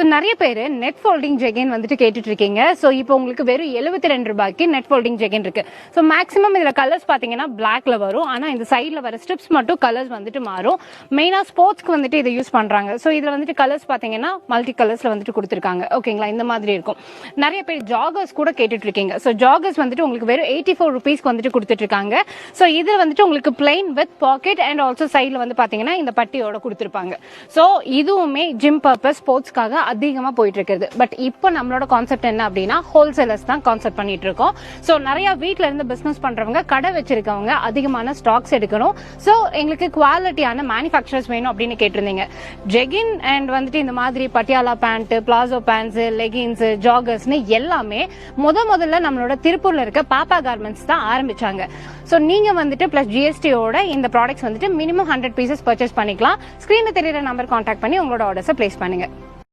So நிறைய பேர் net folding jegging வந்துட்டு கேட்டுட்டு இருக்கீங்க. ஸோ இப்போ உங்களுக்கு வெறும் 72 ரூபாய்க்கு நெட் ஃபோல்டிங் ஜெகின் இருக்கு. ஸோ மேக்ஸிமம் இதில் கலர்ஸ் பார்த்தீங்கன்னா பிளாக்ல வரும். ஆனால் இந்த சைடில் வர ஸ்ட்ரிப்ஸ் மட்டும் கலர்ஸ் வந்துட்டு மாறும். மெயினாக ஸ்போர்ட்ஸ்க்கு வந்துட்டு இதை யூஸ் பண்ணுறாங்க. ஸோ இதில் வந்துட்டு கலர்ஸ் பார்த்தீங்கன்னா மல்டி கலர்ஸில் வந்துட்டு கொடுத்துருக்காங்க. ஓகேங்களா, இந்த மாதிரி இருக்கும். நிறைய பேர் ஜாகர்ஸ் கூட கேட்டுட்டு இருக்கீங்க. ஸோ ஜாகர்ஸ் வந்துட்டு உங்களுக்கு வெறும் 84 ரூபீஸ்க்கு வந்துட்டு கொடுத்துட்டு இருக்காங்க. ஸோ இது வந்துட்டு உங்களுக்கு plain with packet and also சைடில் வந்து பார்த்தீங்கன்னா இந்த பட்டியோட கொடுத்துருப்பாங்க. ஸோ இதுவுமே ஜிம் பர்பஸ் ஸ்போர்ட்ஸ்க்காக அதிகமா போயிட்டு இருக்குது. பட் இப்போ நம்மளோட கான்செப்ட் என்ன அப்படின்னா ஹோல்சேலர்ஸ் தான் கான்செப்ட் பண்ணிட்டு இருக்கோம். ஸோ நிறைய வீட்ல இருந்து பிசினஸ் பண்றவங்க, கடை வச்சிருக்கவங்க அதிகமான ஸ்டாக்ஸ் எடுக்கணும். ஸோ எங்களுக்கு குவாலிட்டியான மேனுஃபேக்சரர்ஸ் வேணும் அப்படின்னு கேட்டிருந்தீங்க. ஜெகின் அண்ட் வந்துட்டு இந்த மாதிரி Patiala pant, palazzo pants, leggings, ஜாகர்ஸ்னு எல்லாமே முதல்ல நம்மளோட திருப்பூர்ல இருக்க பாப்பா கார்மெண்ட்ஸ் தான் ஆரம்பிச்சாங்க. ஸோ நீங்க வந்துட்டு பிளஸ் ஜிஎஸ்டியோட இந்த ப்ராடக்ட்ஸ் வந்துட்டு மினிமம் 100 பீசஸ் பர்ச்சேஸ் பண்ணிக்கலாம். ஸ்கிரீன்ல தெரியுற நம்பர் கான்டாக்ட் பண்ணி உங்களோட ஆர்டர்ஸை பிளேஸ் பண்ணுங்க.